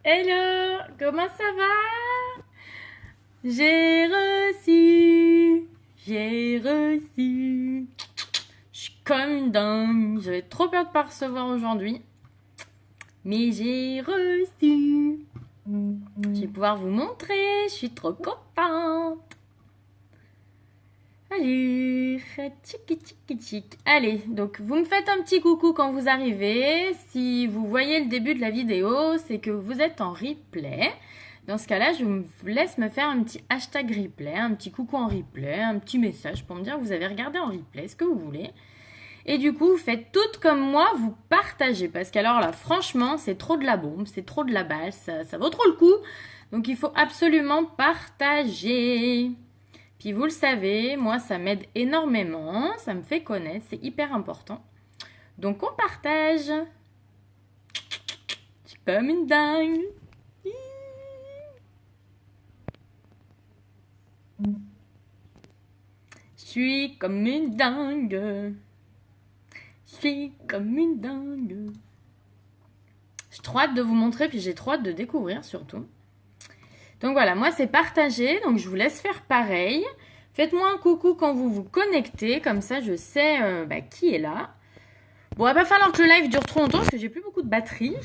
Hello, comment ça va? J'ai reçu, j'ai reçu. Je suis comme une dingue. J'avais trop peur de pas recevoir aujourd'hui, mais j'ai reçu. Je vais pouvoir vous montrer. Je suis trop contente. Allez, tchiki tchiki tchik. Allez, donc vous me faites un petit coucou quand vous arrivez. Si vous voyez le début de la vidéo, c'est que vous êtes en replay. Dans ce cas-là, je vous laisse me faire un petit hashtag replay, un petit coucou en replay, un petit message pour me dire que vous avez regardé en replay, ce que vous voulez. Et du coup, vous faites toutes comme moi, vous partagez. Parce qu'alors là, franchement, c'est trop de la bombe, c'est trop de la balle, ça vaut trop le coup. Donc il faut absolument partager. Puis vous le savez, moi ça m'aide énormément, ça me fait connaître, c'est hyper important. Donc on partage. Je suis comme une dingue. Je suis comme une dingue. Je suis comme une dingue. J'ai trop hâte de vous montrer, puis j'ai trop hâte de découvrir surtout. Donc voilà, moi c'est partagé, donc je vous laisse faire pareil. Faites-moi un coucou quand vous vous connectez, comme ça je sais qui est là. Bon, il va pas falloir que le live dure trop longtemps parce que j'ai plus beaucoup de batterie.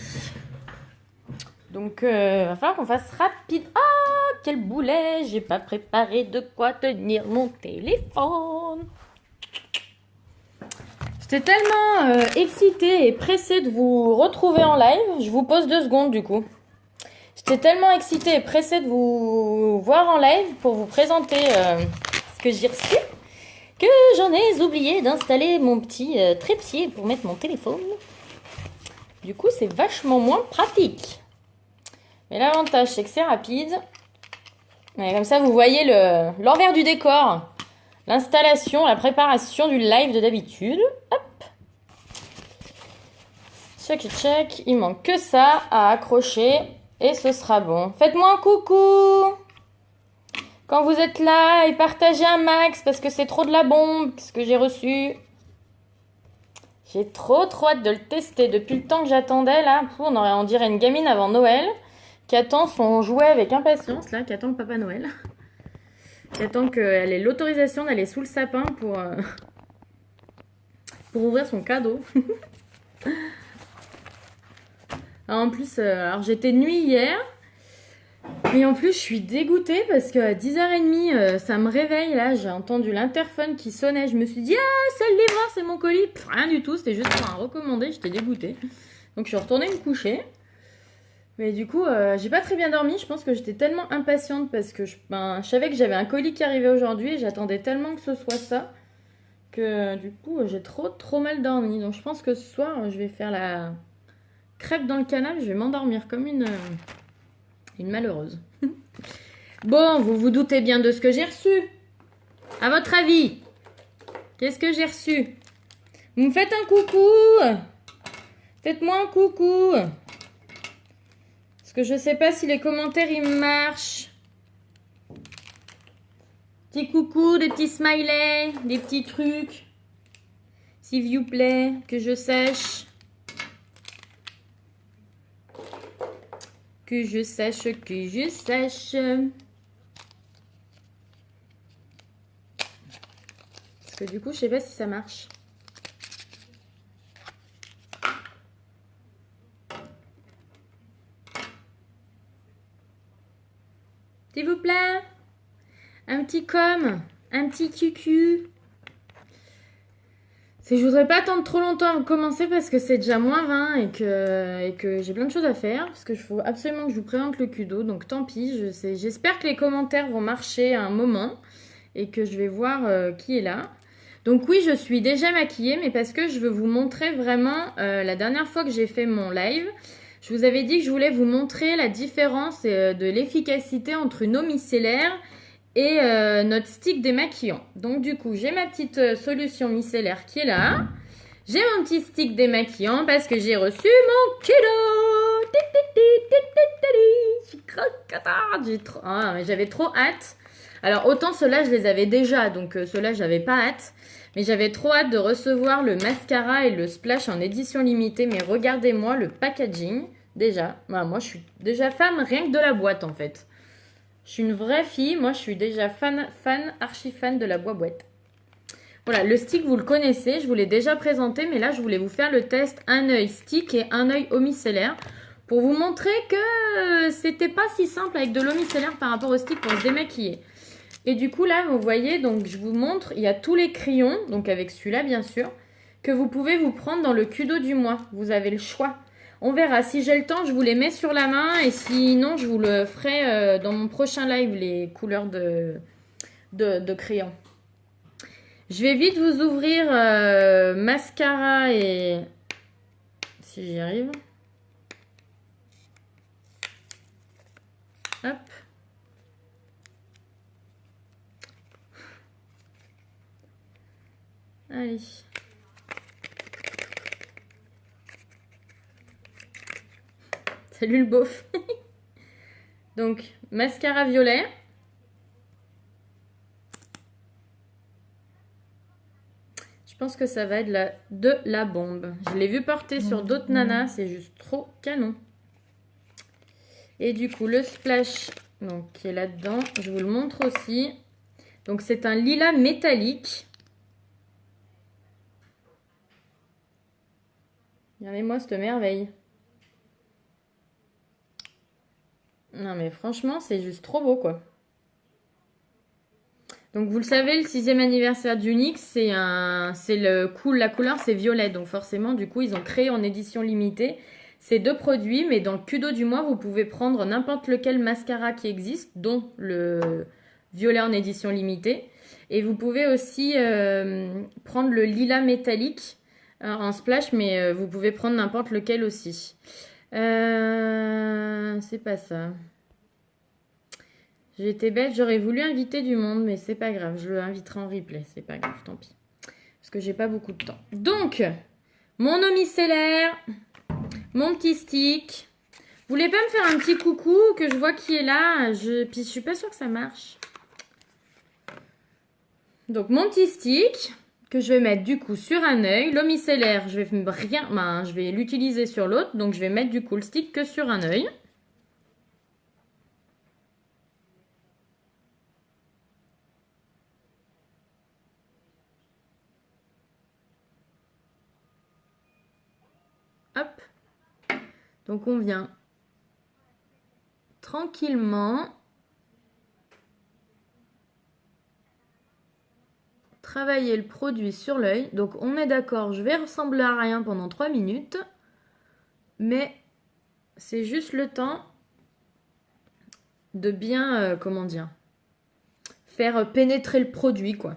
Donc, va falloir qu'on fasse rapide. Ah, quel boulet! J'ai pas préparé de quoi tenir mon téléphone. J'étais tellement excitée et pressée de vous retrouver en live. Je vous pose 2 secondes du coup. J'étais tellement excitée et pressée de vous voir en live pour vous présenter ce que j'ai reçu que j'en ai oublié d'installer mon petit trépied pour mettre mon téléphone. Du coup, c'est vachement moins pratique. Mais l'avantage, c'est que c'est rapide. Et comme ça, vous voyez l'envers du décor. L'installation, la préparation du live de d'habitude. Hop. Check, check. Il manque que ça à accrocher. Et ce sera bon. Faites-moi un coucou quand vous êtes là et partagez un max parce que c'est trop de la bombe ce que j'ai reçu. J'ai trop hâte de le tester depuis le temps que j'attendais là. On dirait une gamine avant Noël qui attend son jouet avec impatience là, qui attend le Papa Noël. Qui attend qu'elle ait l'autorisation d'aller sous le sapin pour ouvrir son cadeau. Alors, en plus, j'étais de nuit hier. Et en plus, je suis dégoûtée parce qu'à 10h30, ça me réveille. Là, j'ai entendu l'interphone qui sonnait. Je me suis dit, ah, c'est le livreur, c'est mon colis. Pff, rien du tout, c'était juste pour un recommandé. J'étais dégoûtée. Donc, je suis retournée me coucher. Mais du coup, j'ai pas très bien dormi. Je pense que j'étais tellement impatiente parce que je savais que j'avais un colis qui arrivait aujourd'hui et j'attendais tellement que ce soit ça que du coup, j'ai trop mal dormi. Donc, je pense que ce soir, je vais faire la crêpe dans le canapé. Je vais m'endormir comme une malheureuse. Bon, vous vous doutez bien de ce que j'ai reçu. À votre avis, qu'est-ce que j'ai reçu? Vous me faites un coucou. Faites-moi un coucou. Parce que je sais pas si les commentaires ils marchent. Petit coucou, des petits smileys, des petits trucs. S'il vous plaît, que je sache. Que je sache, que je sache. Parce que du coup, je sais pas si ça marche. S'il vous plaît. Un petit com, un petit cucu. Je voudrais pas attendre trop longtemps avant de commencer parce que c'est déjà -20 et que j'ai plein de choses à faire. Parce qu'il faut absolument que je vous présente le kudo. Donc tant pis, j'espère que les commentaires vont marcher à un moment et que je vais voir qui est là. Donc oui, je suis déjà maquillée, mais parce que je veux vous montrer vraiment la dernière fois que j'ai fait mon live. Je vous avais dit que je voulais vous montrer la différence de l'efficacité entre une eau micellaire et notre stick démaquillant. Donc du coup, j'ai ma petite solution micellaire qui est là. J'ai mon petit stick démaquillant parce que j'ai reçu mon kilo. J'avais trop hâte. Alors autant ceux-là, je les avais déjà, donc ceux-là, j'avais pas hâte. Mais j'avais trop hâte de recevoir le mascara et le splash en édition limitée. Mais regardez-moi le packaging. Déjà. Bah, moi, je suis déjà fan rien que de la boîte, en fait. Je suis une vraie fille. Moi, je suis déjà archi fan de la boîte. Voilà, le stick, vous le connaissez. Je vous l'ai déjà présenté. Mais là, je voulais vous faire le test un œil stick et un œil eau micellaire. Pour vous montrer que c'était pas si simple avec de l'eau micellaire par rapport au stick pour se démaquiller. Et du coup, là, vous voyez, donc je vous montre, il y a tous les crayons, donc avec celui-là, bien sûr, que vous pouvez vous prendre dans le Kudo du mois. Vous avez le choix. On verra. Si j'ai le temps, je vous les mets sur la main. Et sinon, je vous le ferai dans mon prochain live, les couleurs de crayon. Je vais vite vous ouvrir mascara et... Si j'y arrive. Hop. Allez. Salut le beauf. Donc, mascara violet. Je pense que ça va être de la bombe. Je l'ai vu porter sur d'autres nanas. C'est juste trop canon. Et du coup, le splash donc, qui est là-dedans, je vous le montre aussi. Donc, c'est un lilas métallique. Regardez-moi cette merveille. Non, mais franchement, c'est juste trop beau, quoi. Donc, vous le savez, le 6e anniversaire d'Unix, la couleur, c'est violet. Donc, forcément, du coup, ils ont créé en édition limitée ces deux produits. Mais dans le Kudo du mois, vous pouvez prendre n'importe lequel mascara qui existe, dont le violet en édition limitée. Et vous pouvez aussi prendre le lilas métallique en splash, mais vous pouvez prendre n'importe lequel aussi. C'est pas ça. J'ai été bête, j'aurais voulu inviter du monde, mais c'est pas grave, je le inviterai en replay, c'est pas grave, tant pis. Parce que j'ai pas beaucoup de temps. Donc, mon eau micellaire, mon petit stick. Vous voulez pas me faire un petit coucou, que je vois qui est là? Puis je suis pas sûre que ça marche. Donc, mon petit stick, que je vais mettre du coup sur un œil. L'eau micellaire, je vais l'utiliser sur l'autre, donc je vais mettre du coup le stick que sur un œil. Hop. Donc on vient tranquillement travailler le produit sur l'œil. Donc on est d'accord, je vais ressembler à rien pendant 3 minutes. Mais c'est juste le temps de bien, comment dire, faire pénétrer le produit, quoi.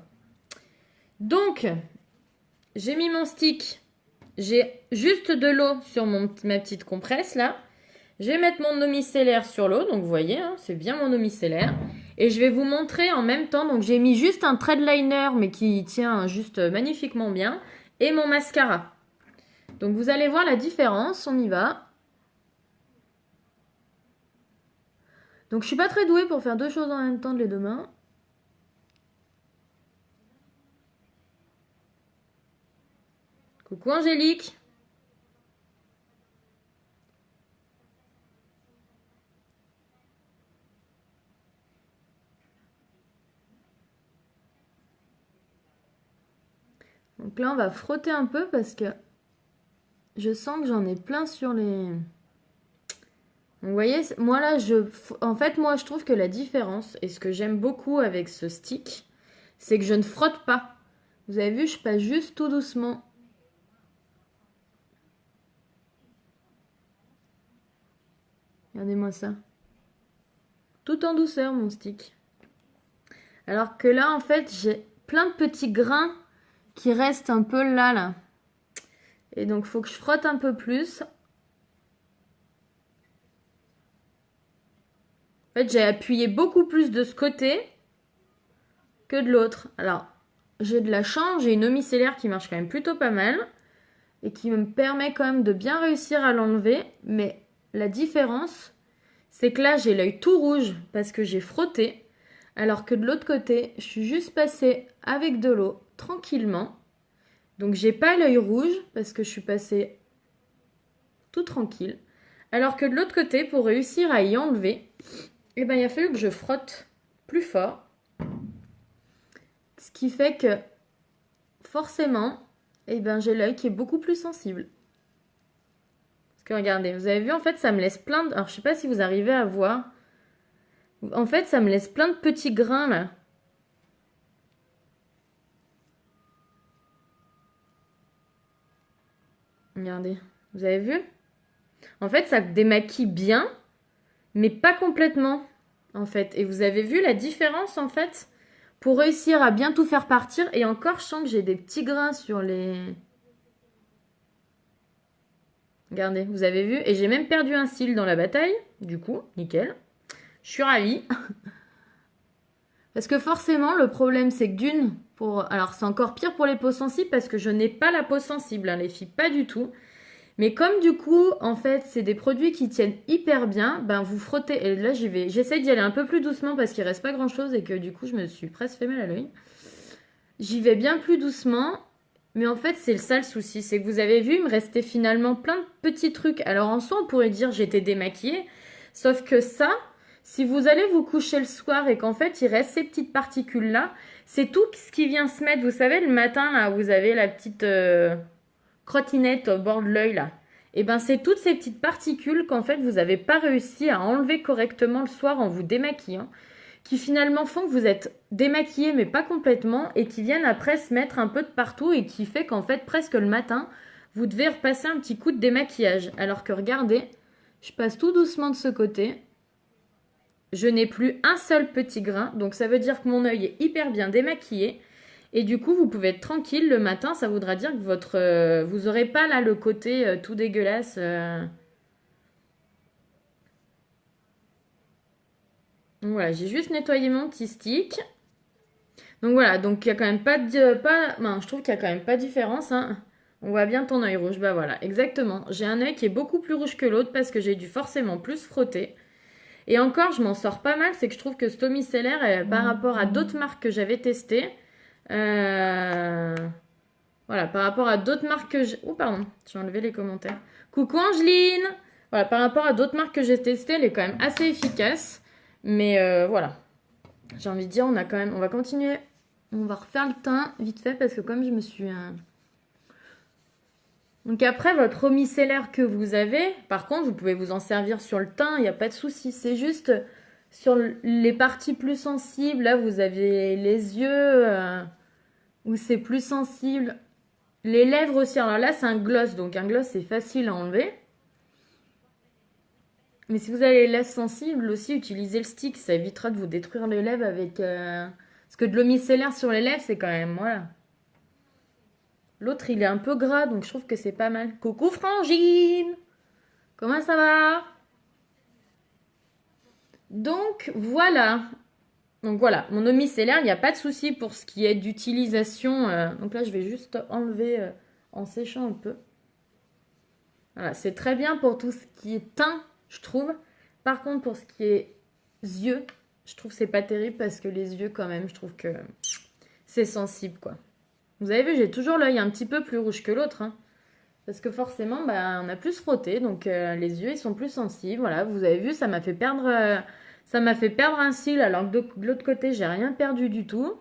Donc, j'ai mis mon stick. J'ai juste de l'eau sur ma petite compresse, là. Je vais mettre mon eau micellaire sur l'eau. Donc, vous voyez, hein, c'est bien mon eau micellaire. Et je vais vous montrer en même temps. Donc, j'ai mis juste un thread liner, mais qui tient juste magnifiquement bien. Et mon mascara. Donc, vous allez voir la différence. On y va. Donc, je suis pas très douée pour faire deux choses en même temps de les deux mains. Coucou Angélique. Donc là, on va frotter un peu parce que je sens que j'en ai plein sur les... Vous voyez, moi là, en fait, moi, je trouve que la différence, et ce que j'aime beaucoup avec ce stick, c'est que je ne frotte pas. Vous avez vu, je passe juste tout doucement. Regardez-moi ça. Tout en douceur, mon stick. Alors que là, en fait, j'ai plein de petits grains qui restent un peu là. Et donc, il faut que je frotte un peu plus. En fait, j'ai appuyé beaucoup plus de ce côté que de l'autre. Alors, j'ai de la chance, j'ai une eau micellaire qui marche quand même plutôt pas mal. Et qui me permet quand même de bien réussir à l'enlever. Mais la différence, c'est que là, j'ai l'œil tout rouge parce que j'ai frotté. Alors que de l'autre côté, je suis juste passée avec de l'eau tranquillement. Donc, j'ai pas l'œil rouge parce que je suis passée tout tranquille. Alors que de l'autre côté, pour réussir à y enlever, eh ben, il a fallu que je frotte plus fort. Ce qui fait que, forcément, eh ben, j'ai l'œil qui est beaucoup plus sensible. Parce que regardez, vous avez vu, en fait, ça me laisse plein de... Alors, je sais pas si vous arrivez à voir. En fait, ça me laisse plein de petits grains, là. Regardez, vous avez vu? En fait, ça démaquille bien, mais pas complètement, en fait. Et vous avez vu la différence, en fait? Pour réussir à bien tout faire partir, et encore, je sens que j'ai des petits grains sur les... Regardez, vous avez vu? Et j'ai même perdu un cil dans la bataille, du coup, nickel. Je suis ravie. Parce que forcément, le problème, c'est que d'une, alors c'est encore pire pour les peaux sensibles, parce que je n'ai pas la peau sensible, hein, les filles, pas du tout. Mais comme du coup, en fait, c'est des produits qui tiennent hyper bien, ben vous frottez. Et là, j'y vais. J'essaie d'y aller un peu plus doucement parce qu'il reste pas grand chose et que du coup, je me suis presque fait mal à l'œil. J'y vais bien plus doucement. Mais en fait, c'est ça le souci. C'est que vous avez vu, il me restait finalement plein de petits trucs. Alors en soi, on pourrait dire j'étais démaquillée. Sauf que ça, si vous allez vous coucher le soir et qu'en fait, il reste ces petites particules-là, c'est tout ce qui vient se mettre. Vous savez, le matin, là, vous avez la petite... crottinette au bord de l'œil là, et ben c'est toutes ces petites particules qu'en fait vous n'avez pas réussi à enlever correctement le soir en vous démaquillant, qui finalement font que vous êtes démaquillé mais pas complètement et qui viennent après se mettre un peu de partout et qui fait qu'en fait presque le matin vous devez repasser un petit coup de démaquillage. Alors que regardez, je passe tout doucement de ce côté, je n'ai plus un seul petit grain, donc ça veut dire que mon œil est hyper bien démaquillé. Et du coup, vous pouvez être tranquille le matin, ça voudra dire que vous n'aurez pas là le côté tout dégueulasse. Donc voilà, j'ai juste nettoyé mon petit stick. Donc voilà, donc il y a quand même pas de... je trouve qu'il y a quand même pas de différence. Hein. On voit bien ton œil rouge. Bah voilà, exactement. J'ai un œil qui est beaucoup plus rouge que l'autre parce que j'ai dû forcément plus frotter. Et encore, je m'en sors pas mal, c'est que je trouve que Stomy Seller, par rapport à d'autres marques que j'avais testées, voilà, par rapport à d'autres marques que j'ai... Oh, pardon, j'ai enlevé les commentaires. Coucou Angeline! Voilà, par rapport à d'autres marques que j'ai testées, elle est quand même assez efficace. Mais voilà, j'ai envie de dire, on va continuer. On va refaire le teint vite fait parce que comme je me suis... Donc après, votre eau micellaire que vous avez, par contre, vous pouvez vous en servir sur le teint, il n'y a pas de souci. C'est juste sur les parties plus sensibles, là, vous avez les yeux... où c'est plus sensible. Les lèvres aussi. Alors là, c'est un gloss. Donc un gloss, c'est facile à enlever. Mais si vous avez les lèvres sensibles aussi, utilisez le stick. Ça évitera de vous détruire les lèvres avec... Parce que de l'eau micellaire sur les lèvres, c'est quand même... Voilà. L'autre, il est un peu gras. Donc je trouve que c'est pas mal. Coucou Frangine! Comment ça va? Donc voilà. Donc voilà, mon eau micellaire, il n'y a pas de souci pour ce qui est d'utilisation. Donc là, je vais juste enlever en séchant un peu. Voilà, c'est très bien pour tout ce qui est teint, je trouve. Par contre, pour ce qui est yeux, je trouve que c'est pas terrible parce que les yeux, quand même, je trouve que c'est sensible, quoi. Vous avez vu, j'ai toujours l'œil un petit peu plus rouge que l'autre. Hein, parce que forcément, bah, on a plus frotté. Donc les yeux, ils sont plus sensibles. Voilà, vous avez vu, ça m'a fait perdre... Ça m'a fait perdre un cil alors que de l'autre côté, j'ai rien perdu du tout.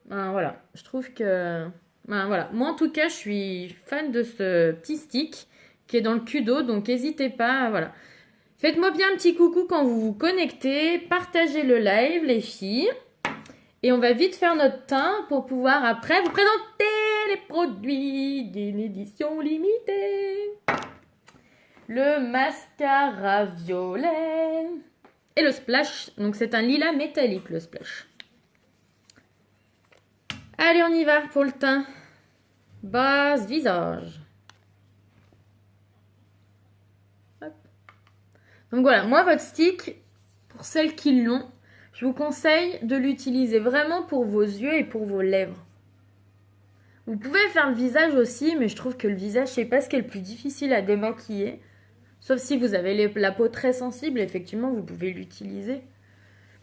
Voilà, je trouve que... voilà. Moi, en tout cas, je suis fan de ce petit stick qui est dans le cul d'eau. Donc, n'hésitez pas. Voilà. Faites-moi bien un petit coucou quand vous vous connectez. Partagez le live, les filles. Et on va vite faire notre teint pour pouvoir après vous présenter les produits d'une édition limitée. Le mascara violet... Et le splash, donc c'est un lilas métallique le splash. Allez, on y va pour le teint. Base visage. Hop. Donc voilà, moi votre stick, pour celles qui l'ont, je vous conseille de l'utiliser vraiment pour vos yeux et pour vos lèvres. Vous pouvez faire le visage aussi, mais je trouve que le visage, c'est pas ce qui est le plus difficile à démaquiller. Sauf si vous avez la peau très sensible, effectivement, vous pouvez l'utiliser.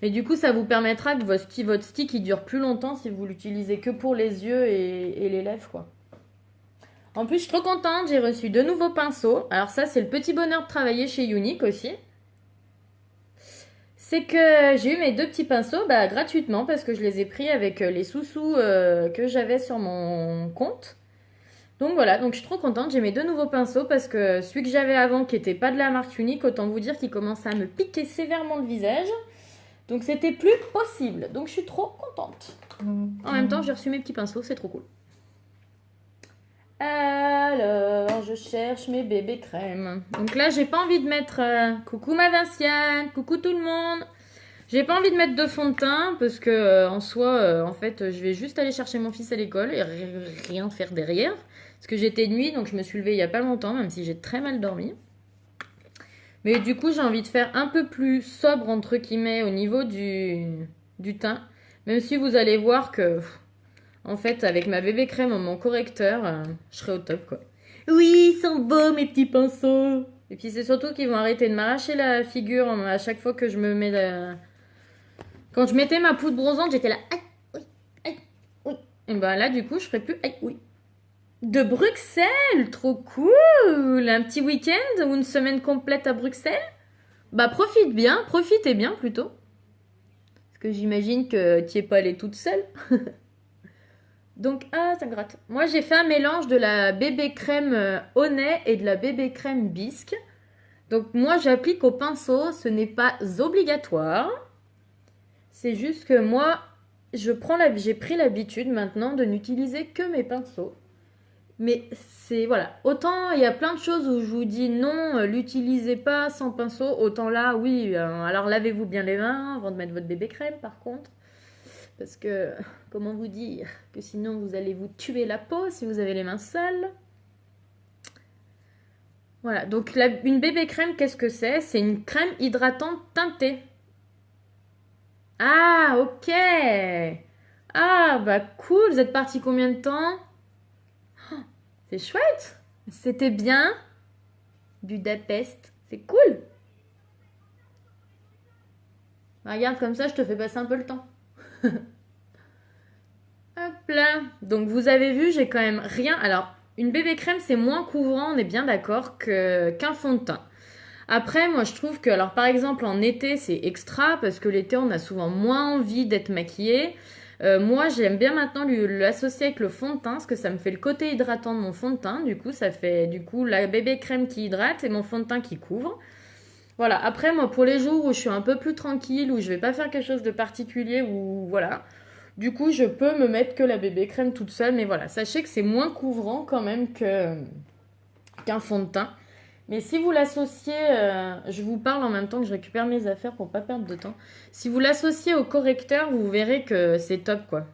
Mais du coup, ça vous permettra que votre stick il dure plus longtemps si vous l'utilisez que pour les yeux et les lèvres, quoi. En plus, je suis trop contente, j'ai reçu 2 nouveaux pinceaux. Alors ça, c'est le petit bonheur de travailler chez Unique aussi. C'est que j'ai eu mes 2 petits pinceaux gratuitement parce que je les ai pris avec les sous-sous que j'avais sur mon compte. Donc voilà, donc je suis trop contente, j'ai mes 2 nouveaux pinceaux parce que celui que j'avais avant qui était pas de la marque Unique, autant vous dire qu'il commençait à me piquer sévèrement le visage. Donc c'était plus possible, donc je suis trop contente. En même temps, j'ai reçu mes petits pinceaux, c'est trop cool. Alors, je cherche mes bébés crèmes. Donc là, j'ai pas envie de mettre coucou ma Vinciane, coucou tout le monde. J'ai pas envie de mettre de fond de teint parce que en soi, en fait, je vais juste aller chercher mon fils à l'école et rien faire derrière. Parce que j'étais de nuit, donc je me suis levée il y a pas longtemps, même si j'ai très mal dormi. Mais du coup, j'ai envie de faire un peu plus sobre entre guillemets au niveau du teint. Même si vous allez voir que en fait, avec ma bébé crème et mon correcteur, je serai au top, quoi. Oui, ils sont beaux, mes petits pinceaux. Et puis, c'est surtout qu'ils vont arrêter de m'arracher la figure à chaque fois que je me mets la... Quand je mettais ma poudre bronzante, j'étais là, aïe, oui, aïe, oui. Et ben là, du coup, je ferai plus, aïe, oui. De Bruxelles, trop cool. Un petit week-end ou une semaine complète à Bruxelles. Bah, profitez bien plutôt. Parce que j'imagine que tu es pas allée toute seule. Donc, ah, ça gratte. Moi, j'ai fait un mélange de la bébé crème au nez et de la bébé crème bisque. Donc, moi, j'applique au pinceau. Ce n'est pas obligatoire. C'est juste que moi, j'ai pris l'habitude maintenant de n'utiliser que mes pinceaux. Mais c'est, voilà. Autant, il y a plein de choses où je vous dis non, l'utilisez pas sans pinceau. Autant là, oui. Alors, lavez-vous bien les mains avant de mettre votre bébé crème, par contre. Parce que, comment vous dire, que sinon vous allez vous tuer la peau si vous avez les mains sales. Voilà, donc une bébé crème, qu'est-ce que c'est? C'est une crème hydratante teintée. Ah, ok. Ah, bah cool, vous êtes parti combien de temps? Oh, c'est chouette. C'était bien. Budapest, c'est cool. Regarde, comme ça, je te fais passer un peu le temps. Hop là. Donc vous avez vu, j'ai quand même rien. Alors, une bébé crème, c'est moins couvrant, on est bien d'accord, qu'un fond de teint. Après, moi, je trouve que, alors par exemple, en été, c'est extra, parce que l'été, on a souvent moins envie d'être maquillé. Moi, j'aime bien maintenant l'associer avec le fond de teint, parce que ça me fait le côté hydratant de mon fond de teint. Du coup, ça fait la bébé crème qui hydrate et mon fond de teint qui couvre. Voilà, après, moi, pour les jours où je suis un peu plus tranquille, où je vais pas faire quelque chose de particulier, ou voilà... Du coup, je peux me mettre que la bébé crème toute seule. Mais voilà, sachez que c'est moins couvrant quand même qu'un fond de teint. Mais si vous l'associez, je vous parle en même temps que je récupère mes affaires pour pas perdre de temps. Si vous l'associez au correcteur, vous verrez que c'est top, quoi.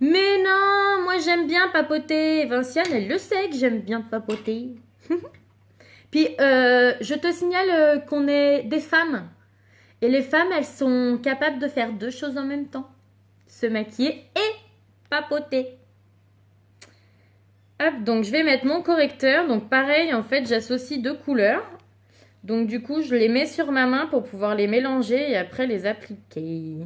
Mais non, moi j'aime bien papoter. Vinciane, elle le sait que j'aime bien papoter. Puis, je te signale qu'on est des femmes. Et les femmes, elles sont capables de faire 2 choses en même temps. Se maquiller et papoter. Hop, donc je vais mettre mon correcteur. Donc pareil, en fait, j'associe 2 couleurs. Donc du coup, je les mets sur ma main pour pouvoir les mélanger et après les appliquer.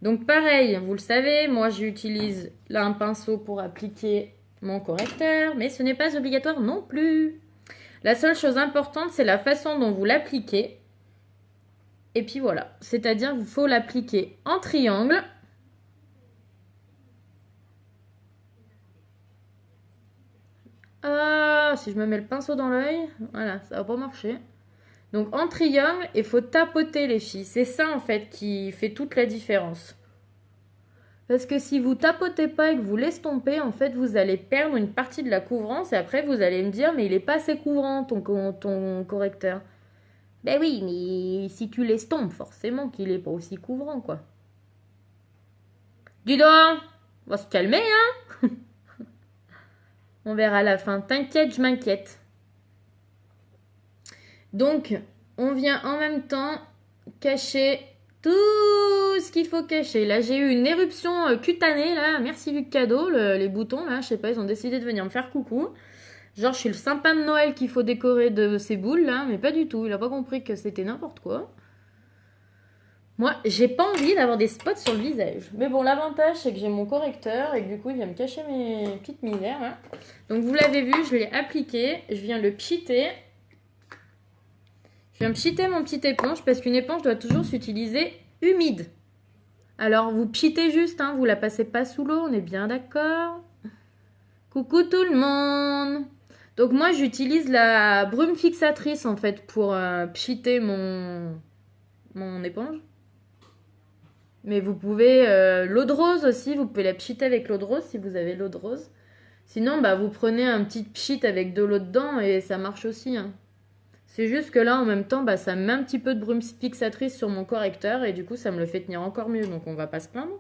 Donc pareil, vous le savez, moi j'utilise là un pinceau pour appliquer mon correcteur. Mais ce n'est pas obligatoire non plus. La seule chose importante, c'est la façon dont vous l'appliquez. Et puis voilà, c'est-à-dire qu'il faut l'appliquer en triangle. Ah, si je me mets le pinceau dans l'œil, voilà, ça va pas marcher. Donc en triangle, il faut tapoter les filles. C'est ça en fait qui fait toute la différence. Parce que si vous tapotez pas et que vous l'estompez, en fait, vous allez perdre une partie de la couvrance. Et après, vous allez me dire, mais il est pas assez couvrant ton correcteur. Ben oui, mais si tu l'estompes, forcément qu'il est pas aussi couvrant, quoi. Dis donc, on va se calmer, hein. On verra à la fin. T'inquiète, je m'inquiète. Donc, on vient en même temps cacher tout ce qu'il faut cacher. Là, j'ai eu une éruption cutanée, là. Merci du cadeau, les boutons, là. Je sais pas, ils ont décidé de venir me faire coucou. Genre, je suis le sapin de Noël qu'il faut décorer de ces boules, là. Mais pas du tout. Il a pas compris que c'était n'importe quoi. Moi, j'ai pas envie d'avoir des spots sur le visage. Mais bon, l'avantage, c'est que j'ai mon correcteur et que du coup, il vient me cacher mes petites misères. Hein. Donc, vous l'avez vu, je l'ai appliqué. Je viens le pchiter. Je viens pchiter mon petite éponge parce qu'une éponge doit toujours s'utiliser humide. Alors, vous pchitez juste, hein, vous la passez pas sous l'eau, on est bien d'accord? Coucou tout le monde! Donc, moi, j'utilise la brume fixatrice en fait pour pchiter mon éponge. Mais vous pouvez, l'eau de rose aussi, vous pouvez la pchiter avec l'eau de rose si vous avez l'eau de rose. Sinon, bah, vous prenez un petit pchit avec de l'eau dedans et ça marche aussi. Hein. C'est juste que là, en même temps, bah, ça met un petit peu de brume fixatrice sur mon correcteur et du coup, ça me le fait tenir encore mieux. Donc, on va pas se plaindre.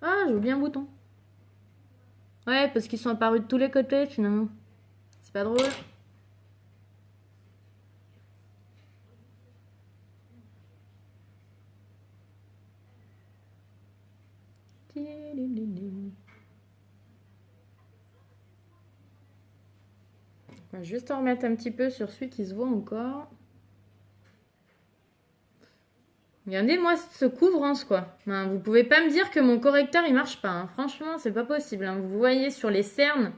Ah, j'ai oublié un bouton. Ouais, parce qu'ils sont apparus de tous les côtés, finalement. C'est pas drôle. On va juste en remettre un petit peu sur celui qui se voit encore. Regardez-moi ce couvrance, quoi. Hein, vous pouvez pas me dire que mon correcteur, il marche pas. Hein. Franchement, c'est pas possible. Hein. Vous voyez sur les cernes.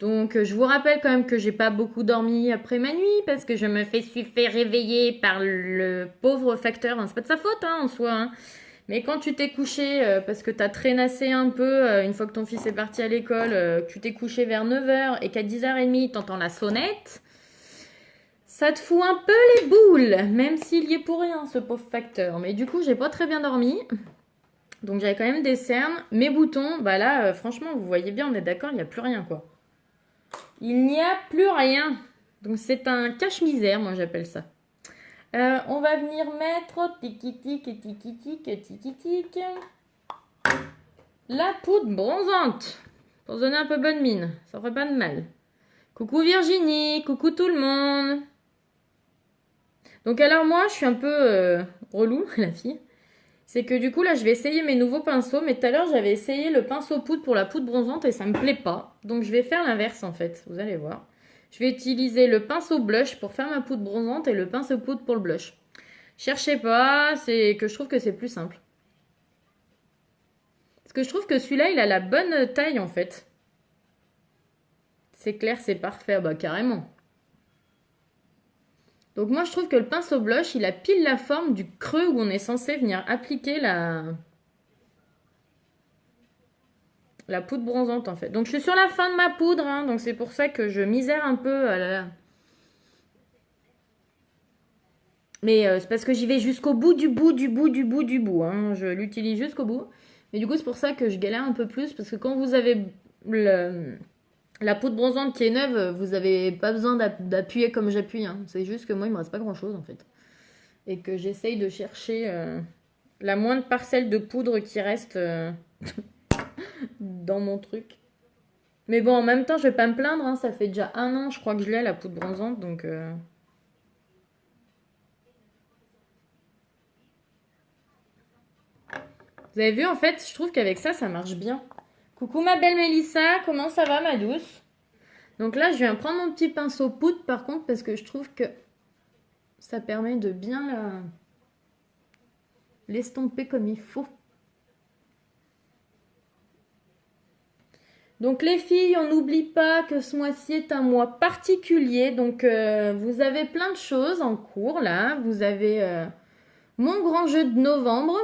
Donc, je vous rappelle quand même que j'ai pas beaucoup dormi après ma nuit parce que je me suis fait réveiller par le pauvre facteur. Hein. C'est pas de sa faute, hein, en soi. Hein. Mais quand tu t'es couché parce que t'as traînassé un peu une fois que ton fils est parti à l'école, que tu t'es couché vers 9h et qu'à 10h30, t'entends la sonnette, ça te fout un peu les boules, même s'il y est pour rien, ce pauvre facteur. Mais du coup, j'ai pas très bien dormi. Donc, j'avais quand même des cernes. Mes boutons, bah là, franchement, vous voyez bien, on est d'accord, il n'y a plus rien, quoi. Il n'y a plus rien. Donc, c'est un cache-misère, moi, j'appelle ça. On va venir mettre tic la poudre bronzante pour se donner un peu bonne mine. Ça ferait pas de mal. Coucou Virginie, coucou tout le monde. Donc alors moi, je suis un peu relou, la fille. C'est que du coup, là, je vais essayer mes nouveaux pinceaux. Mais tout à l'heure, j'avais essayé le pinceau poudre pour la poudre bronzante et ça me plaît pas. Donc, je vais faire l'inverse, en fait. Vous allez voir. Je vais utiliser le pinceau blush pour faire ma poudre bronzante et le pinceau poudre pour le blush. Cherchez pas, c'est que je trouve que c'est plus simple. Parce que je trouve que celui-là, il a la bonne taille, en fait. C'est clair, c'est parfait. Bah, carrément. Donc moi, je trouve que le pinceau blush, il a pile la forme du creux où on est censé venir appliquer la poudre bronzante, en fait. Donc je suis sur la fin de ma poudre, hein, donc c'est pour ça que je misère un peu. Mais c'est parce que j'y vais jusqu'au bout du bout du bout du bout du bout. Hein. Je l'utilise jusqu'au bout. Mais du coup, c'est pour ça que je galère un peu plus. Parce que quand vous avez la poudre bronzante qui est neuve, vous n'avez pas besoin d'appuyer comme j'appuie. Hein. C'est juste que moi, il me reste pas grand-chose, en fait. Et que j'essaye de chercher la moindre parcelle de poudre qui reste dans mon truc. Mais bon, en même temps, je vais pas me plaindre. Hein. Ça fait déjà 1 an, je crois que je l'ai, la poudre bronzante. Donc... Vous avez vu, en fait, je trouve qu'avec ça, ça marche bien. Coucou ma belle Mélissa, comment ça va ma douce? Donc là, je viens prendre mon petit pinceau poudre par contre parce que je trouve que ça permet de bien l'estomper comme il faut. Donc les filles, on n'oublie pas que ce mois-ci est un mois particulier. Donc vous avez plein de choses en cours là. Vous avez mon grand jeu de novembre.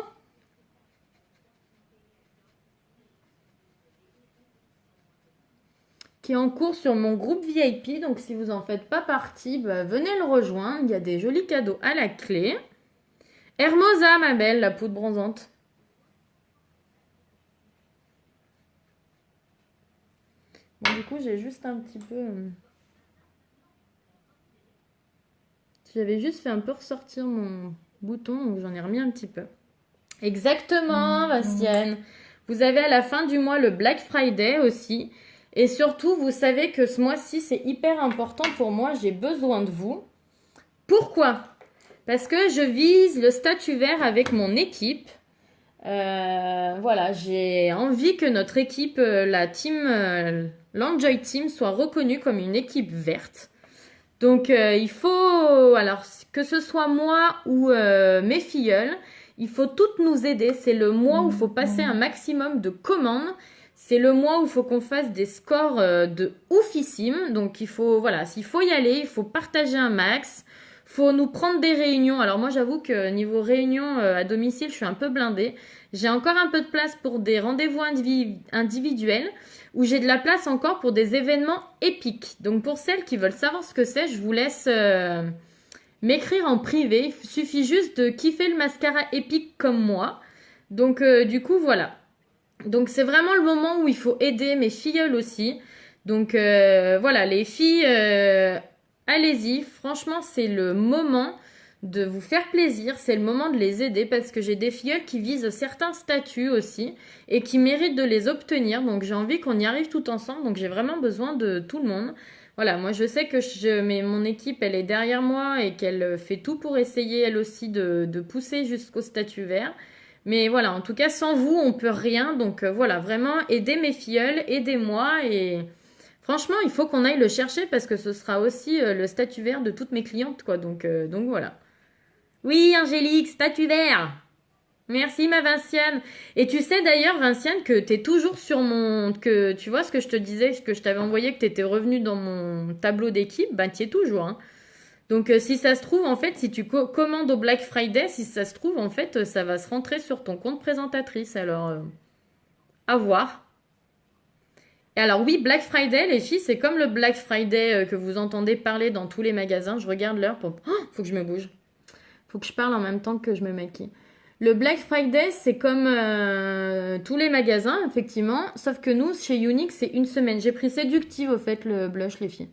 Qui est en cours sur mon groupe VIP. Donc, si vous n'en faites pas partie, bah, venez le rejoindre. Il y a des jolis cadeaux à la clé. Hermosa, ma belle, la poudre bronzante. Bon, du coup, j'ai juste un petit peu... J'avais juste fait un peu ressortir mon bouton, donc j'en ai remis un petit peu. Exactement, Bastienne. Vous avez à la fin du mois le Black Friday aussi. Et surtout, vous savez que ce mois-ci, c'est hyper important pour moi. J'ai besoin de vous. Pourquoi? Parce que je vise le statut vert avec mon équipe. Voilà, j'ai envie que notre équipe, la team, l'Enjoy Team, soit reconnue comme une équipe verte. Donc il faut, alors que ce soit moi ou mes filleuls, il faut toutes nous aider. C'est le mois où il faut passer un maximum de commandes. C'est le mois où il faut qu'on fasse des scores de oufissime. Donc il faut, voilà, s'il faut y aller, il faut partager un max. Faut nous prendre des réunions. Alors moi j'avoue que niveau réunion à domicile, je suis un peu blindée. J'ai encore un peu de place pour des rendez-vous individuels où j'ai de la place encore pour des événements épiques. Donc pour celles qui veulent savoir ce que c'est, je vous laisse m'écrire en privé. Il suffit juste de kiffer le mascara épique comme moi. Donc du coup voilà. Donc c'est vraiment le moment où il faut aider mes filleuls aussi. Donc voilà, les filles, allez-y. Franchement, c'est le moment de vous faire plaisir. C'est le moment de les aider parce que j'ai des filleuls qui visent certains statuts aussi et qui méritent de les obtenir. Donc j'ai envie qu'on y arrive tout ensemble. Donc j'ai vraiment besoin de tout le monde. Voilà, moi je sais que mais mon équipe, elle est derrière moi et qu'elle fait tout pour essayer elle aussi de pousser jusqu'au statut vert. Mais voilà, en tout cas, sans vous, on peut rien. Donc voilà, vraiment, aidez mes filleuls, aidez-moi. Et franchement, il faut qu'on aille le chercher parce que ce sera aussi le statut vert de toutes mes clientes, quoi. Donc voilà. Oui, Angélique, statut vert. Merci, ma Vinciane. Et tu sais d'ailleurs, Vinciane, que tu es toujours sur mon... que tu vois ce que je te disais, ce que je t'avais envoyé, que tu étais revenue dans mon tableau d'équipe, ben tu y es toujours, hein. Donc si ça se trouve, en fait, si tu commandes au Black Friday, si ça se trouve, en fait, ça va se rentrer sur ton compte présentatrice. Alors, à voir. Et alors oui, Black Friday, les filles, c'est comme le Black Friday que vous entendez parler dans tous les magasins. Je regarde l'heure pour... Oh, faut que je me bouge. Faut que je parle en même temps que je me maquille. Le Black Friday, c'est comme tous les magasins, effectivement. Sauf que nous, chez Unique, c'est une semaine. J'ai pris Séductive, au fait, le blush, les filles.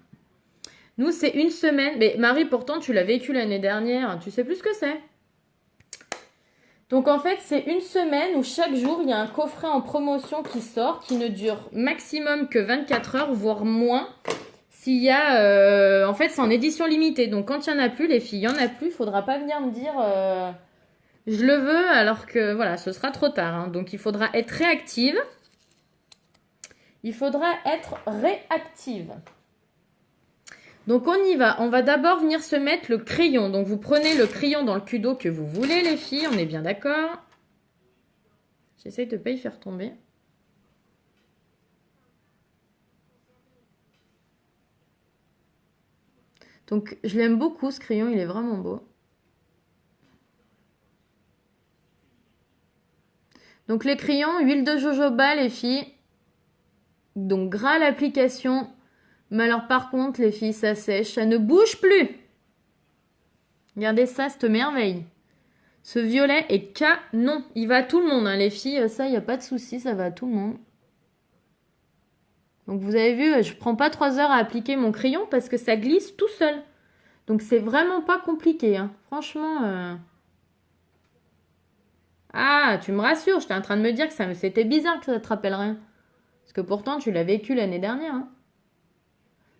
Nous, c'est une semaine. Mais Marie, pourtant, tu l'as vécu l'année dernière. Tu sais plus ce que c'est. Donc, en fait, c'est une semaine où chaque jour, il y a un coffret en promotion qui sort, qui ne dure maximum que 24 heures, voire moins. S'il y a... en fait, c'est en édition limitée. Donc, quand il n'y en a plus, les filles, il n'y en a plus. Il ne faudra pas venir me dire... je le veux, alors que, voilà, ce sera trop tard. Hein. Donc, il faudra être réactive. Il faudra être réactive. Donc on y va, on va d'abord venir se mettre le crayon. Donc vous prenez le crayon dans le cul d'eau que vous voulez les filles, on est bien d'accord. J'essaye de ne pas y faire tomber. Donc je l'aime beaucoup ce crayon, il est vraiment beau. Donc les crayons, huile de jojoba les filles. Donc gras l'application. Mais alors par contre les filles, ça sèche, ça ne bouge plus. Regardez ça, cette merveille. Ce violet est canon. Il va à tout le monde, hein, les filles. Ça, il n'y a pas de souci, ça va à tout le monde. Donc vous avez vu, je prends pas 3 heures à appliquer mon crayon parce que ça glisse tout seul. Donc c'est vraiment pas compliqué. Hein. Franchement... Ah, tu me rassures, j'étais en train de me dire que c'était bizarre que ça te rappelle rien. Parce que pourtant, tu l'as vécu l'année dernière. Hein.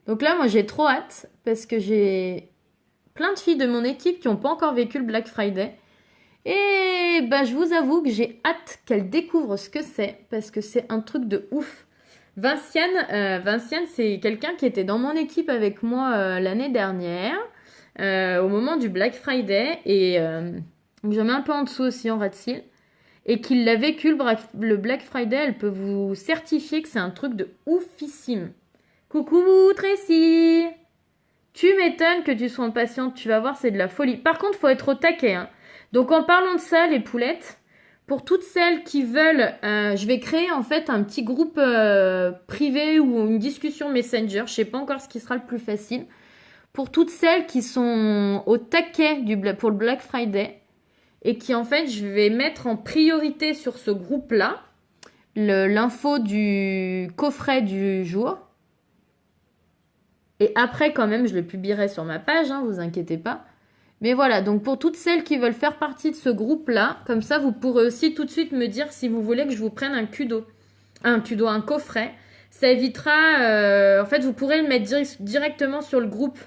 Donc là, moi, j'ai trop hâte parce que j'ai plein de filles de mon équipe qui n'ont pas encore vécu le Black Friday. Et bah, je vous avoue que j'ai hâte qu'elles découvrent ce que c'est parce que c'est un truc de ouf. Vinciane, c'est quelqu'un qui était dans mon équipe avec moi l'année dernière au moment du Black Friday et je mets un peu en dessous aussi en red seal et qu'il l'a vécu le Black Friday, elle peut vous certifier que c'est un truc de oufissime. Coucou Tracy, tu m'étonnes que tu sois impatiente, tu vas voir, c'est de la folie. Par contre, faut être au taquet. Hein. Donc en parlant de ça, les poulettes, pour toutes celles qui veulent, je vais créer en fait un petit groupe privé ou une discussion Messenger. Je sais pas encore ce qui sera le plus facile. Pour toutes celles qui sont au taquet pour le Black Friday et qui en fait, je vais mettre en priorité sur ce groupe-là l'info du coffret du jour. Et après, quand même, je le publierai sur ma page, hein, vous inquiétez pas. Mais voilà, donc pour toutes celles qui veulent faire partie de ce groupe-là, comme ça, vous pourrez aussi tout de suite me dire si vous voulez que je vous prenne un coffret. Ça évitera, en fait, vous pourrez le mettre directement sur le groupe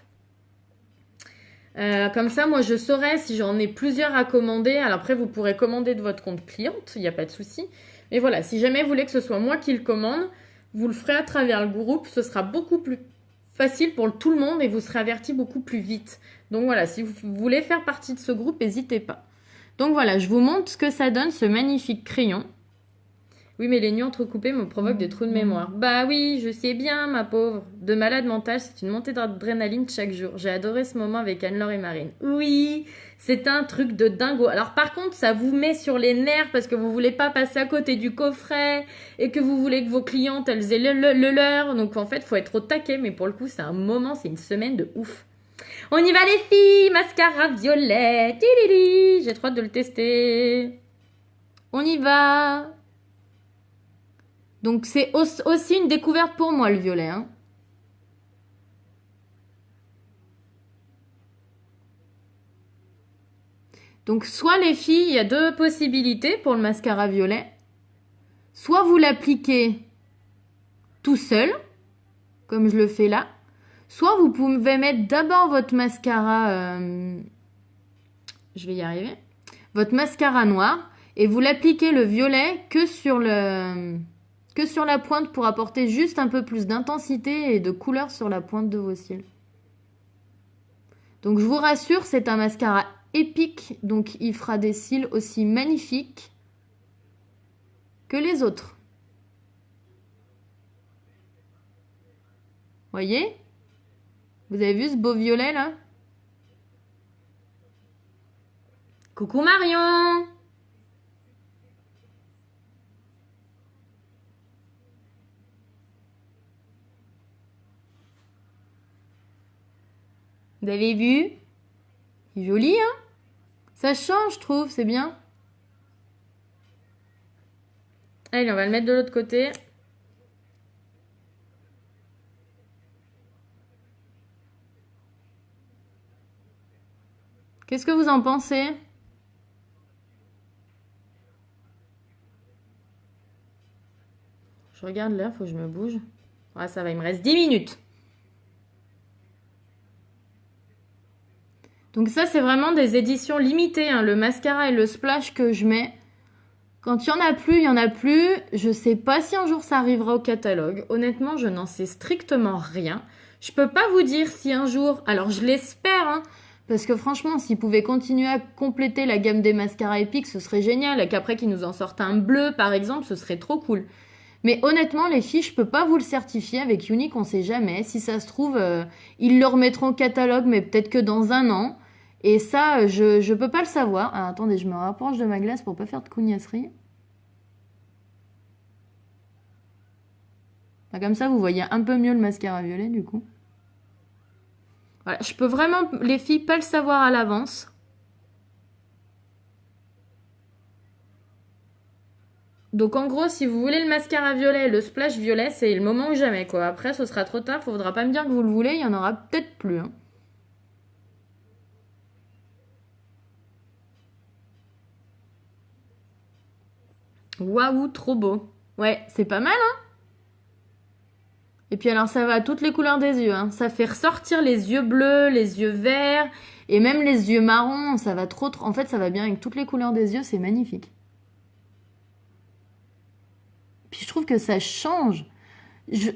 Comme ça, moi, je saurai si j'en ai plusieurs à commander. Alors après, vous pourrez commander de votre compte cliente, il n'y a pas de souci. Mais voilà, si jamais vous voulez que ce soit moi qui le commande, vous le ferez à travers le groupe. Ce sera beaucoup plus facile pour tout le monde et vous serez averti beaucoup plus vite. Donc voilà, si vous voulez faire partie de ce groupe, n'hésitez pas. Donc voilà, je vous montre ce que ça donne, ce magnifique crayon. Oui, mais les nuits entrecoupées me provoquent des trous de mémoire. Bah oui, je sais bien, ma pauvre. De malade mentale, c'est une montée d'adrénaline chaque jour. J'ai adoré ce moment avec Anne-Laure et Marine. Oui, c'est un truc de dingo. Alors par contre, ça vous met sur les nerfs parce que vous voulez pas passer à côté du coffret et que vous voulez que vos clientes, elles aient le leur. Donc en fait, faut être au taquet. Mais pour le coup, c'est un moment, c'est une semaine de ouf. On y va les filles, mascara violet. J'ai trop hâte de le tester. On y va. Donc c'est aussi une découverte pour moi le violet. Hein. Donc soit les filles, il y a deux possibilités pour le mascara violet. Soit vous l'appliquez tout seul, comme je le fais là. Soit vous pouvez mettre d'abord votre mascara, je vais y arriver, votre mascara noir, et vous l'appliquez le violet que sur la pointe pour apporter juste un peu plus d'intensité et de couleur sur la pointe de vos cils. Donc je vous rassure, c'est un mascara épique, donc il fera des cils aussi magnifiques que les autres. Voyez ? Vous avez vu ce beau violet là ? Coucou Marion! Vous avez vu? C'est joli, hein? Ça change, je trouve, c'est bien. Allez, on va le mettre de l'autre côté. Qu'est-ce que vous en pensez? Je regarde l'heure, faut que je me bouge. Ah, ça va, il me reste 10 minutes. Donc ça, c'est vraiment des éditions limitées, hein, le mascara et le splash que je mets. Quand il y en a plus, il y en a plus. Je sais pas si un jour ça arrivera au catalogue. Honnêtement, je n'en sais strictement rien. Je peux pas vous dire si un jour... Alors, je l'espère, hein, parce que franchement, s'ils pouvaient continuer à compléter la gamme des mascaras épiques, ce serait génial. Et qu'après qu'ils nous en sortent un bleu, par exemple, ce serait trop cool. Mais honnêtement, les filles, je peux pas vous le certifier. Avec Unique, on sait jamais. Si ça se trouve, ils le remettront au catalogue, mais peut-être que dans un an. Et ça, je peux pas le savoir. Ah, attendez, je me rapproche de ma glace pour pas faire de cougnasserie. Ah, comme ça, vous voyez un peu mieux le mascara violet, du coup. Voilà, je peux vraiment, les filles, pas le savoir à l'avance. Donc en gros, si vous voulez le mascara violet et le splash violet, c'est le moment ou jamais, quoi. Après, ce sera trop tard, faudra pas me dire que vous le voulez, il y en aura peut-être plus. Hein. Waouh, trop beau. Ouais, c'est pas mal, hein? Et puis alors, ça va à toutes les couleurs des yeux, hein. Ça fait ressortir les yeux bleus, les yeux verts, et même les yeux marrons, ça va trop... En fait, ça va bien avec toutes les couleurs des yeux, c'est magnifique. Puis je trouve que ça change. Je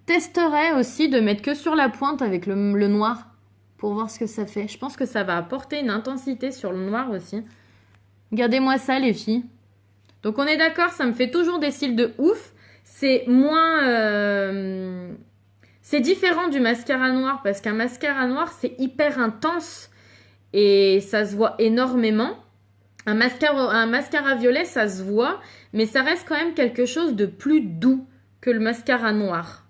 testerai aussi de mettre que sur la pointe avec le noir pour voir ce que ça fait. Je pense que ça va apporter une intensité sur le noir aussi. Regardez-moi ça, les filles. Donc on est d'accord, ça me fait toujours des cils de ouf. C'est moins... C'est différent du mascara noir parce qu'un mascara noir, c'est hyper intense et ça se voit énormément. Un mascara violet, ça se voit, mais ça reste quand même quelque chose de plus doux que le mascara noir.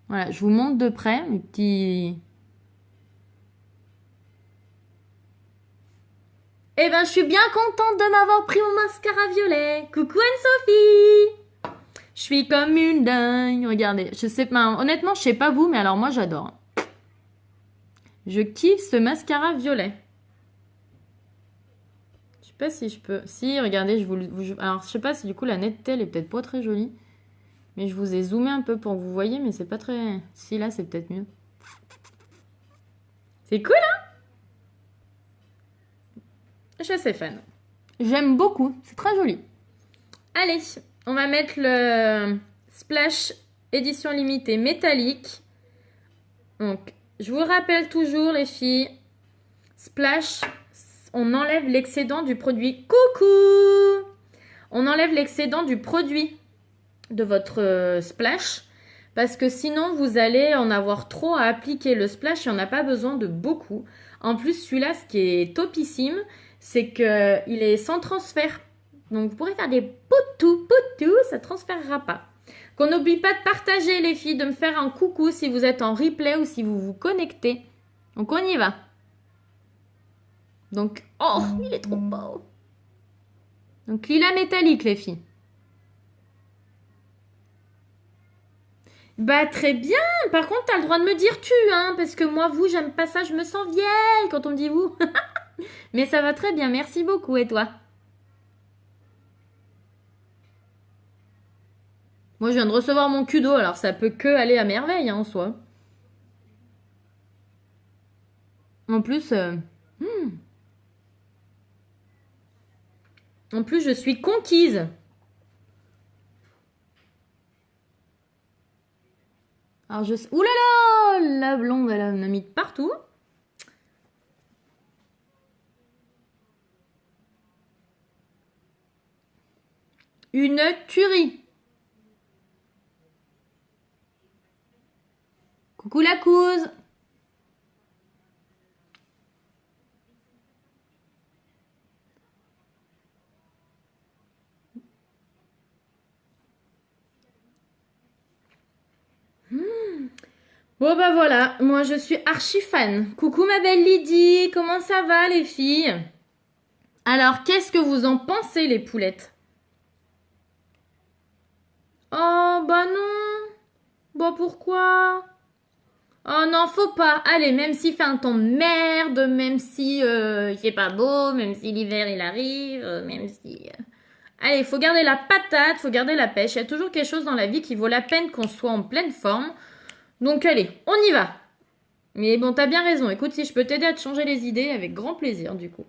Voilà, je vous montre de près mes petits... Eh ben, je suis bien contente de m'avoir pris mon mascara violet. Coucou Anne-Sophie! Je suis comme une dingue. Regardez, je sais pas, honnêtement, je sais pas vous, mais alors moi, j'adore. Je kiffe ce mascara violet. Je sais pas si je peux... Si, regardez, alors, je sais pas si du coup, la netteté, elle est peut-être pas très jolie. Mais je vous ai zoomé un peu pour que vous voyez, mais c'est pas très... Si, là, c'est peut-être mieux. C'est cool, hein? Je suis assez fan. J'aime beaucoup. C'est très joli. Allez, on va mettre le Splash édition limitée métallique. Donc, je vous rappelle toujours, les filles, Splash, on enlève l'excédent du produit. Coucou! On enlève l'excédent du produit de votre Splash. Parce que sinon, vous allez en avoir trop à appliquer. Le Splash, il n'y en a pas besoin de beaucoup. En plus, celui-là, ce qui est topissime, c'est qu'il est sans transfert. Donc, vous pourrez faire des poutous, ça ne transférera pas. Qu'on n'oublie pas de partager, les filles, de me faire un coucou si vous êtes en replay ou si vous vous connectez. Donc, on y va. Donc, oh, il est trop beau. Donc, lilas métallique, les filles. Bah, très bien. Par contre, t'as le droit de me dire tu, hein, parce que moi, vous, j'aime pas ça, je me sens vieille quand on me dit vous. Mais ça va très bien, merci beaucoup. Et toi? Moi, je viens de recevoir mon kudo, alors ça peut que aller à merveille, hein, en soi. En plus, je suis conquise. Alors, ouh là là, la blonde, elle en a mis de partout. Une tuerie. Coucou la couse. Bon bah voilà, moi je suis archi fan. Coucou ma belle Lydie, comment ça va les filles? Alors qu'est-ce que vous en pensez les poulettes? Oh bah non. Bah pourquoi? Oh non, faut pas. Allez, même s'il fait un temps de merde, même si il fait pas beau, même si l'hiver il arrive, même si... Allez, faut garder la patate, faut garder la pêche. Il y a toujours quelque chose dans la vie qui vaut la peine qu'on soit en pleine forme. Donc allez, on y va. Mais bon, t'as bien raison. Écoute, si je peux t'aider à te changer les idées, avec grand plaisir du coup.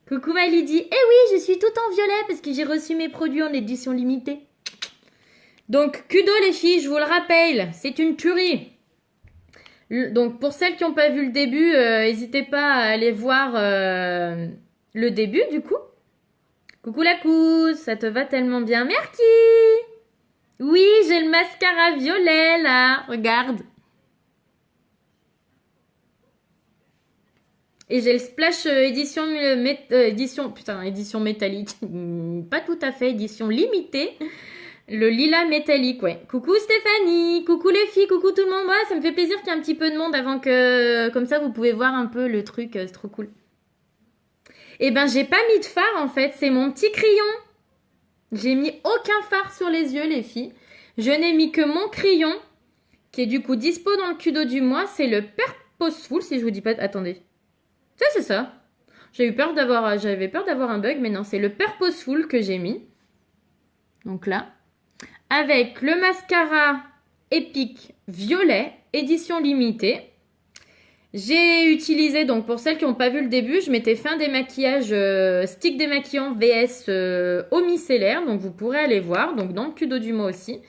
Coucou ma Lydie. Eh oui, je suis tout en violet parce que j'ai reçu mes produits en édition limitée. Donc, Kudo les filles, je vous le rappelle, c'est une tuerie. Donc, pour celles qui n'ont pas vu le début, n'hésitez pas à aller voir le début du coup. Coucou la couse, ça te va tellement bien. Merci. Oui, j'ai le mascara violet là, regarde. Et j'ai le Splash édition métallique. Pas tout à fait, édition limitée. Le lilas métallique, ouais. Coucou Stéphanie, coucou les filles, coucou tout le monde. Ouais, ça me fait plaisir qu'il y ait un petit peu de monde avant que... Comme ça, vous pouvez voir un peu le truc, c'est trop cool. Eh ben, j'ai pas mis de fard en fait, c'est mon petit crayon. J'ai mis aucun fard sur les yeux, les filles. Je n'ai mis que mon crayon, qui est du coup dispo dans le Kudo du mois. C'est le Purposeful, si je vous dis pas... Attendez. Ça, c'est ça. J'avais peur d'avoir un bug, mais non, c'est le Purposeful que j'ai mis. Donc là. Avec le mascara Epic violet, édition limitée. J'ai utilisé, donc pour celles qui n'ont pas vu le début, je m'étais fait un démaquillage stick démaquillant VS eau micellaire. Donc vous pourrez aller voir, donc dans le Kudo du mois aussi.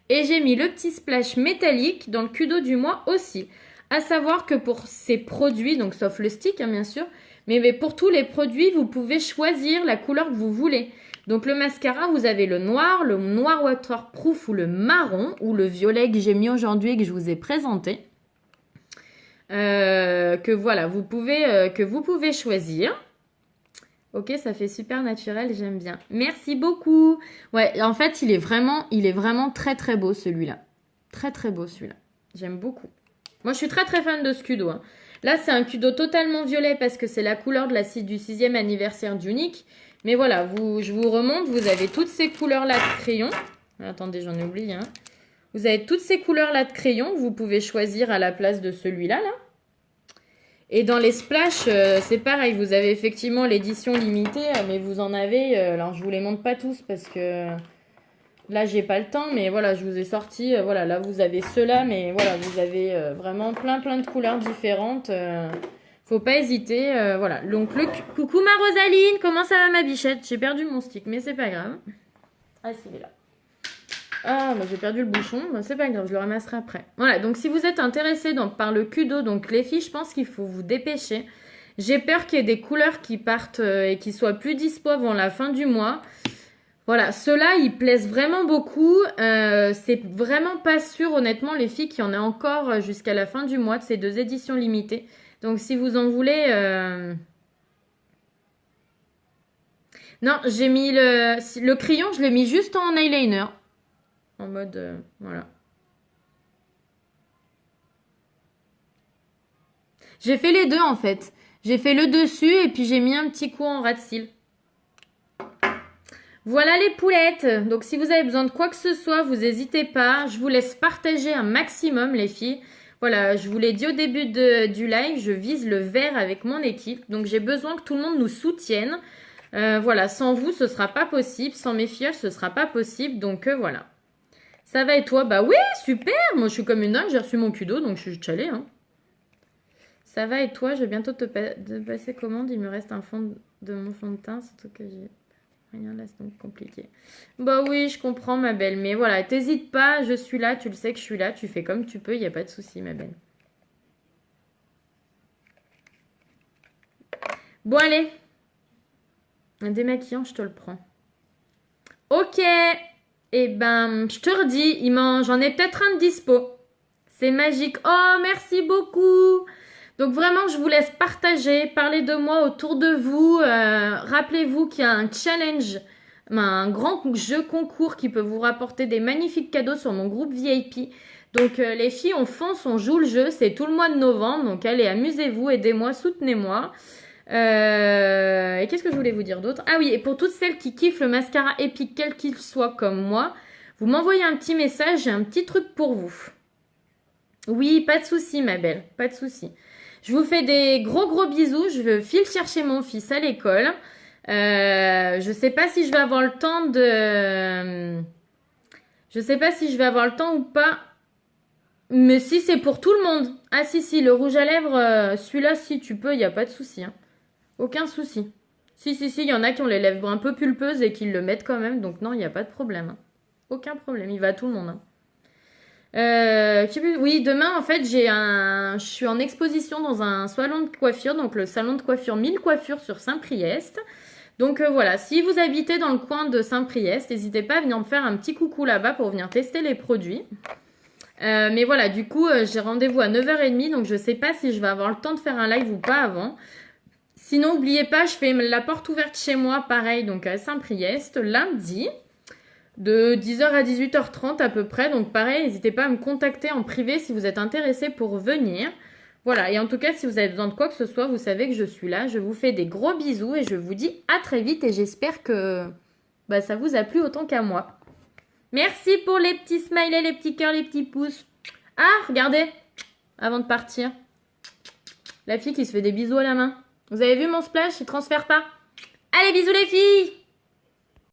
Et j'ai mis le petit splash métallique dans le Kudo du mois aussi. À savoir que pour ces produits, donc sauf le stick hein, bien sûr, mais pour tous les produits, vous pouvez choisir la couleur que vous voulez. Donc le mascara, vous avez le noir waterproof ou le marron ou le violet que j'ai mis aujourd'hui et que je vous ai présenté. Que voilà, que vous pouvez choisir. Ok, ça fait super naturel, j'aime bien. Merci beaucoup. Ouais, en fait, il est vraiment très très beau celui-là. Très très beau celui-là. J'aime beaucoup. Moi, je suis très très fan de ce Kudo. Hein. Là, c'est un Kudo totalement violet parce que c'est la couleur du 6e anniversaire d'Unique. Mais voilà, je vous remonte, vous avez toutes ces couleurs-là de crayon. Attendez, j'en ai oublié. Hein. Vous avez toutes ces couleurs-là de crayon que vous pouvez choisir à la place de celui-là. Là. Et dans les splash, c'est pareil. Vous avez effectivement l'édition limitée, mais vous en avez... alors, je vous les montre pas tous parce que Là, j'ai pas le temps, mais voilà, je vous ai sorti. Voilà, là, vous avez ceux-là, mais voilà, vous avez vraiment plein de couleurs différentes. Faut pas hésiter. Voilà. Donc, coucou ma Rosaline, comment ça va ma bichette? J'ai perdu mon stick, mais c'est pas grave. Ah, s'il est là. Ah, bah, j'ai perdu le bouchon. Bah, c'est pas grave, je le ramasserai après. Voilà, donc si vous êtes intéressé par le Kudo, donc les filles, je pense qu'il faut vous dépêcher. J'ai peur qu'il y ait des couleurs qui partent et qui soient plus dispo avant la fin du mois. Voilà, ceux-là, ils plaisent vraiment beaucoup. C'est vraiment pas sûr, honnêtement, les filles, qu'il y en a encore jusqu'à la fin du mois de ces 2 éditions limitées. Donc, si vous en voulez... Non, j'ai mis le crayon, je l'ai mis juste en eyeliner. En mode... voilà. J'ai fait les deux, en fait. J'ai fait le dessus et puis j'ai mis un petit coup en ras de cils. Voilà les poulettes. Donc si vous avez besoin de quoi que ce soit, vous n'hésitez pas. Je vous laisse partager un maximum les filles. Voilà, je vous l'ai dit au début du live, je vise le vert avec mon équipe. Donc j'ai besoin que tout le monde nous soutienne. Voilà, sans vous, ce sera pas possible. Sans mes filles, ce sera pas possible. Donc voilà. Ça va et toi? Bah oui, super. Moi je suis comme une dingue, j'ai reçu mon Kudo, donc je suis chalée. Hein. Ça va et toi? Je vais bientôt te passer commande. Il me reste un fond de mon fond de teint, surtout que j'ai... Rien là, c'est donc compliqué. Bah oui, je comprends ma belle. Mais voilà, t'hésites pas, je suis là, tu le sais que je suis là. Tu fais comme tu peux, il n'y a pas de souci ma belle. Bon allez. Un démaquillant, je te le prends. Ok. Eh ben, je te redis, j'en ai peut-être un de dispo. C'est magique. Oh, merci beaucoup. Donc vraiment, je vous laisse partager, parler de moi autour de vous. Rappelez-vous qu'il y a un challenge, un grand jeu concours qui peut vous rapporter des magnifiques cadeaux sur mon groupe VIP. Donc les filles, on fonce, on joue le jeu. C'est tout le mois de novembre. Donc allez, amusez-vous, aidez-moi, soutenez-moi. Et qu'est-ce que je voulais vous dire d'autre? Ah oui, et pour toutes celles qui kiffent le mascara épique, quel qu'il soit comme moi, vous m'envoyez un petit message, j'ai un petit truc pour vous. Oui, pas de souci ma belle, pas de souci. Je vous fais des gros bisous. Je file chercher mon fils à l'école. Je sais pas si je vais avoir le temps de... Je sais pas si je vais avoir le temps ou pas. Mais si c'est pour tout le monde. Ah si, le rouge à lèvres, celui-là, si tu peux, il n'y a pas de souci. Hein. Aucun souci. Si, il y en a qui ont les lèvres un peu pulpeuses et qui le mettent quand même. Donc non, il n'y a pas de problème. Hein. Aucun problème, il va à tout le monde. Hein. Oui, demain, en fait, je suis en exposition dans un salon de coiffure, donc le salon de coiffure 1000 coiffures sur Saint-Priest. Donc voilà, si vous habitez dans le coin de Saint-Priest, n'hésitez pas à venir me faire un petit coucou là-bas pour venir tester les produits. Mais voilà, du coup, j'ai rendez-vous à 9h30, donc je sais pas si je vais avoir le temps de faire un live ou pas avant. Sinon, n'oubliez pas, je fais la porte ouverte chez moi, pareil, donc à Saint-Priest, lundi. De 10h à 18h30 à peu près. Donc pareil, n'hésitez pas à me contacter en privé si vous êtes intéressé pour venir. Voilà, et en tout cas, si vous avez besoin de quoi que ce soit, vous savez que je suis là. Je vous fais des gros bisous et je vous dis à très vite et j'espère que ça vous a plu autant qu'à moi. Merci pour les petits smileys, les petits cœurs, les petits pouces. Ah, regardez, avant de partir, la fille qui se fait des bisous à la main. Vous avez vu mon splash? Il transfère pas. Allez, bisous les filles!